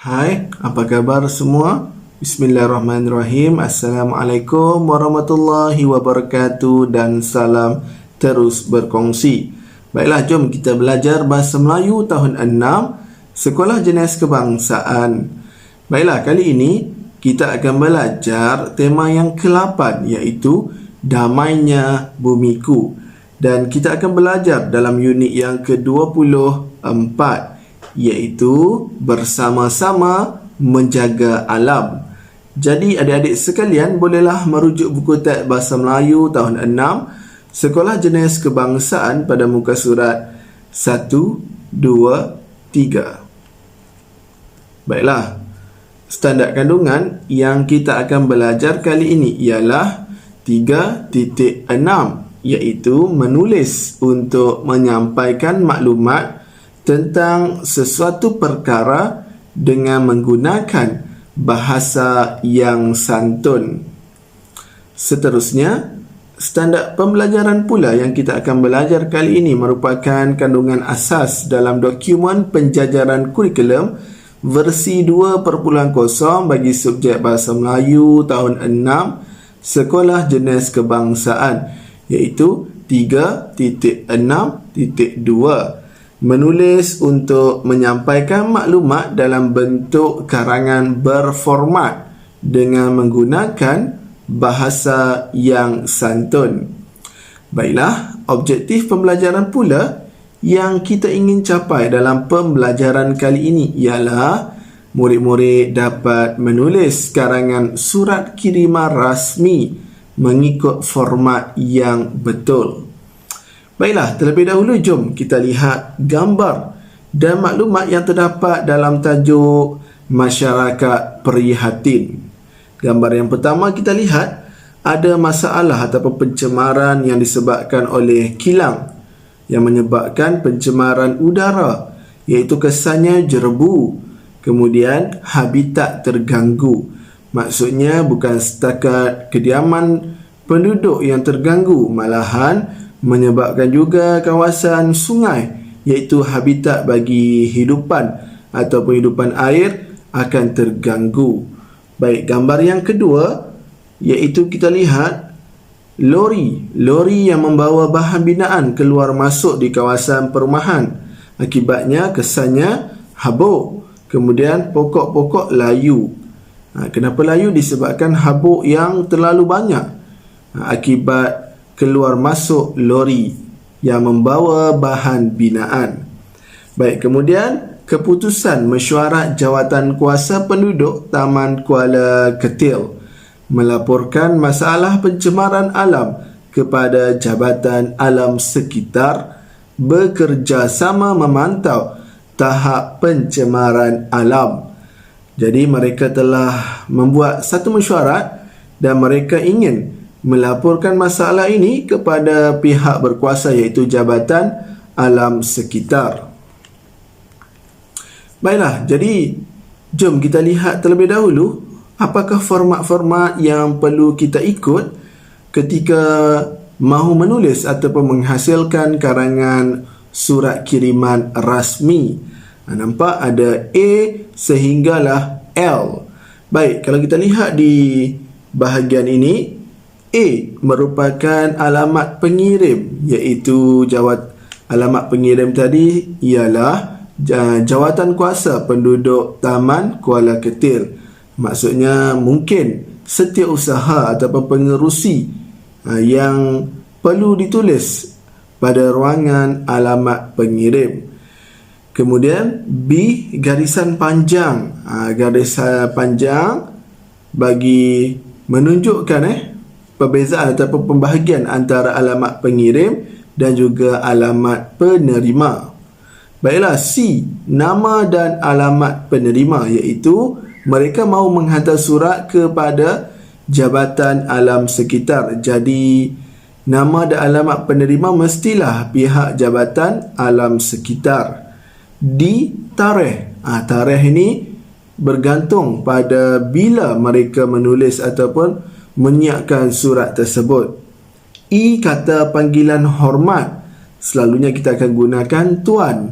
Hai, apa kabar semua? Bismillahirrahmanirrahim. Assalamualaikum warahmatullahi wabarakatuh dan salam terus berkongsi. Baiklah, jom kita belajar Bahasa Melayu tahun 6 Sekolah Jenis Kebangsaan. Baiklah, kali ini kita akan belajar tema yang ke-8 iaitu Damainya Bumiku. Dan kita akan belajar dalam unit yang ke-24 iaitu bersama-sama menjaga alam. Jadi adik-adik sekalian bolehlah merujuk buku teks Bahasa Melayu tahun 6 Sekolah Jenis Kebangsaan pada muka surat 1, 2, 3. Baiklah, standard kandungan yang kita akan belajar kali ini ialah 3.6 iaitu menulis untuk menyampaikan maklumat tentang sesuatu perkara dengan menggunakan bahasa yang santun. Seterusnya, standard pembelajaran pula yang kita akan belajar kali ini merupakan kandungan asas dalam dokumen penjajaran kurikulum versi 2.0 bagi subjek Bahasa Melayu tahun 6 Sekolah Jenis Kebangsaan iaitu 3.6.2 menulis untuk menyampaikan maklumat dalam bentuk karangan berformat dengan menggunakan bahasa yang santun. Baiklah, objektif pembelajaran pula yang kita ingin capai dalam pembelajaran kali ini ialah murid-murid dapat menulis karangan surat kiriman rasmi mengikut format yang betul. Baiklah, terlebih dahulu jom kita lihat gambar dan maklumat yang terdapat dalam tajuk Masyarakat Prihatin. Gambar yang pertama kita lihat ada masalah ataupun pencemaran yang disebabkan oleh kilang yang menyebabkan pencemaran udara iaitu kesannya jerebu, kemudian habitat terganggu. Maksudnya bukan setakat kediaman penduduk yang terganggu, malahan menyebabkan juga kawasan sungai iaitu habitat bagi hidupan ataupun hidupan air akan terganggu. Baik, gambar yang kedua iaitu kita lihat lori yang membawa bahan binaan keluar masuk di kawasan perumahan. Akibatnya kesannya habuk, kemudian pokok-pokok layu. Kenapa layu? Disebabkan habuk yang terlalu banyak akibat keluar masuk lori yang membawa bahan binaan. Baik, kemudian keputusan mesyuarat Jawatan Kuasa Penduduk Taman Kuala Ketil melaporkan masalah pencemaran alam kepada Jabatan Alam Sekitar bekerjasama memantau tahap pencemaran alam. Jadi mereka telah membuat satu mesyuarat dan mereka ingin melaporkan masalah ini kepada pihak berkuasa iaitu Jabatan Alam Sekitar. Baiklah, jadi jom kita lihat terlebih dahulu apakah format-format yang perlu kita ikut ketika mahu menulis ataupun menghasilkan karangan surat kiriman rasmi. Nampak ada A sehinggalah L. Baik, kalau kita lihat di bahagian ini, A merupakan alamat pengirim iaitu alamat pengirim tadi ialah Jawatan Kuasa Penduduk Taman Kuala Ketil. Maksudnya mungkin setiausaha ataupun pengerusi yang perlu ditulis pada ruangan alamat pengirim. Kemudian B garisan panjang. Garisan panjang bagi menunjukkan perbezaan ataupun pembahagian antara alamat pengirim dan juga alamat penerima. Baiklah, C nama dan alamat penerima iaitu mereka mahu menghantar surat kepada Jabatan Alam Sekitar. Jadi nama dan alamat penerima mestilah pihak Jabatan Alam Sekitar. D tarikh. Tarikh ini bergantung pada bila mereka menulis ataupun menyiapkan surat tersebut. E kata panggilan hormat. Selalunya kita akan gunakan tuan.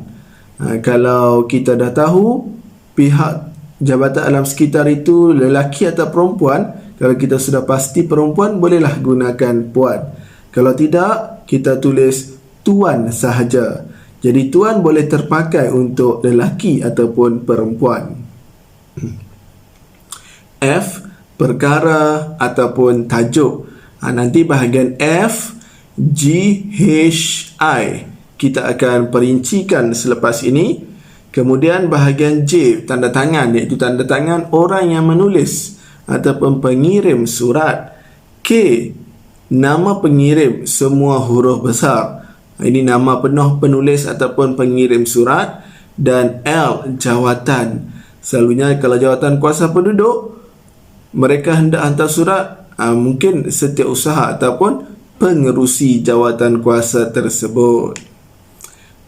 Kalau kita dah tahu pihak jabatan alam sekitar itu lelaki atau perempuan. Kalau kita sudah pasti perempuan, bolehlah gunakan puan. Kalau tidak, kita tulis tuan sahaja. Jadi tuan boleh terpakai untuk lelaki ataupun perempuan. F, perkara ataupun tajuk. Nanti bahagian F, G, H, I kita akan perincikan selepas ini. Kemudian bahagian J, tanda tangan, iaitu tanda tangan orang yang menulis ataupun pengirim surat. K, nama pengirim, semua huruf besar. Ini nama penuh penulis ataupun pengirim surat. Dan L, jawatan. Selalunya kalau jawatan kuasa penduduk, mereka hendak hantar surat, mungkin setiausaha ataupun pengerusi jawatan kuasa tersebut.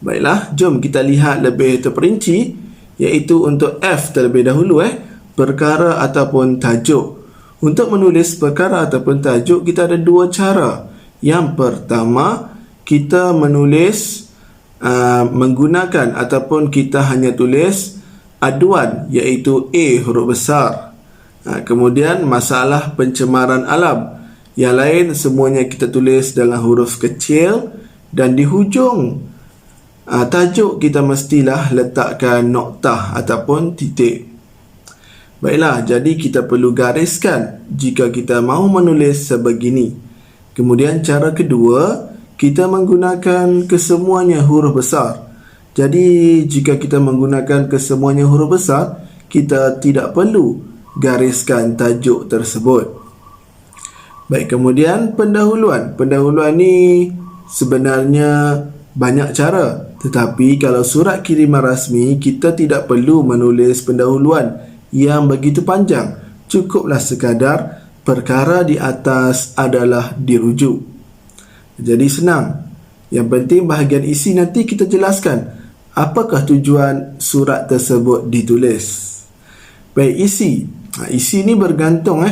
Baiklah, jom kita lihat lebih terperinci, iaitu untuk F terlebih dahulu, perkara ataupun tajuk. Untuk menulis perkara ataupun tajuk, kita ada dua cara. Yang pertama, kita menulis menggunakan ataupun kita hanya tulis aduan, iaitu A huruf besar. Kemudian masalah pencemaran alam, yang lain semuanya kita tulis dalam huruf kecil. Dan di hujung tajuk kita mestilah letakkan noktah ataupun titik. Baiklah, jadi kita perlu gariskan jika kita mahu menulis sebegini. Kemudian cara kedua, kita menggunakan kesemuanya huruf besar. Jadi jika kita menggunakan kesemuanya huruf besar, kita tidak perlu gariskan tajuk tersebut. Baik, kemudian pendahuluan. Pendahuluan ni sebenarnya banyak cara. Tetapi kalau surat kiriman rasmi, kita tidak perlu menulis pendahuluan yang begitu panjang. Cukuplah sekadar perkara di atas adalah dirujuk. Jadi senang. Yang penting bahagian isi nanti kita jelaskan apakah tujuan surat tersebut ditulis. Baik, isi. Isi ni bergantung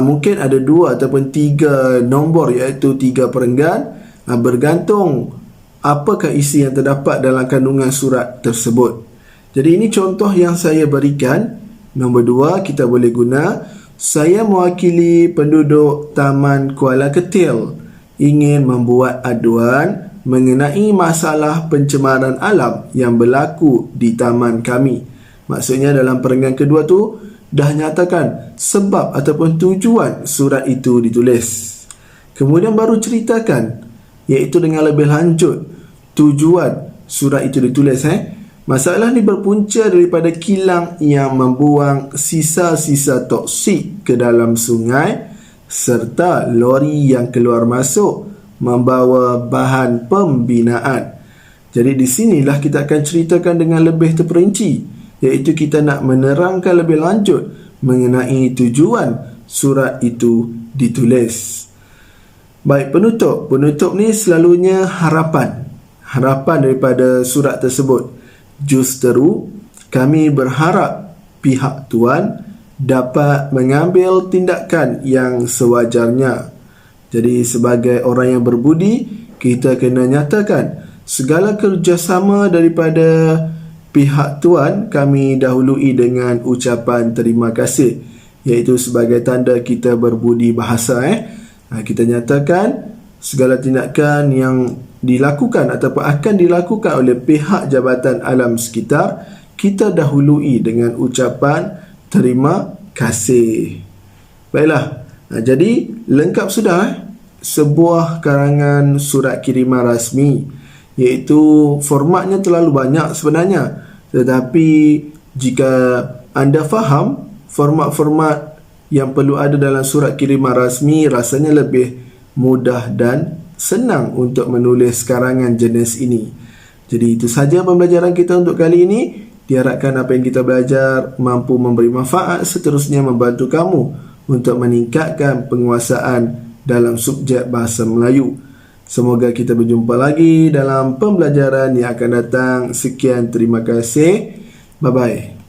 mungkin ada 2 ataupun 3 nombor, iaitu 3 perenggan. Bergantung apakah isi yang terdapat dalam kandungan surat tersebut. Jadi ini contoh yang saya berikan. Nombor 2 kita boleh guna, saya mewakili penduduk Taman Kuala Ketil ingin membuat aduan mengenai masalah pencemaran alam yang berlaku di taman kami. Maksudnya dalam perenggan kedua tu dah nyatakan sebab ataupun tujuan surat itu ditulis. Kemudian baru ceritakan, iaitu dengan lebih lanjut, tujuan surat itu ditulis. Masalah ni berpunca daripada kilang yang membuang sisa-sisa toksik ke dalam sungai serta lori yang keluar masuk membawa bahan pembinaan. Jadi di sinilah kita akan ceritakan dengan lebih terperinci, iaitu kita nak menerangkan lebih lanjut mengenai tujuan surat itu ditulis. Baik, penutup. Penutup ni selalunya harapan. Harapan daripada surat tersebut. Justeru, kami berharap pihak tuan dapat mengambil tindakan yang sewajarnya. Jadi sebagai orang yang berbudi, kita kena nyatakan segala kerjasama daripada pihak tuan kami dahului dengan ucapan terima kasih, iaitu sebagai tanda kita berbudi bahasa. Kita nyatakan segala tindakan yang dilakukan ataupun akan dilakukan oleh pihak Jabatan Alam Sekitar, kita dahului dengan ucapan terima kasih. Baiklah, jadi lengkap sudah sebuah karangan surat kiriman rasmi, iaitu formatnya terlalu banyak sebenarnya. Tetapi jika anda faham format-format yang perlu ada dalam surat kiriman rasmi, rasanya lebih mudah dan senang untuk menulis karangan jenis ini. Jadi itu saja pembelajaran kita untuk kali ini. Diharapkan apa yang kita belajar mampu memberi manfaat, seterusnya membantu kamu untuk meningkatkan penguasaan dalam subjek bahasa Melayu. Semoga kita berjumpa lagi dalam pembelajaran yang akan datang. Sekian, terima kasih. Bye-bye.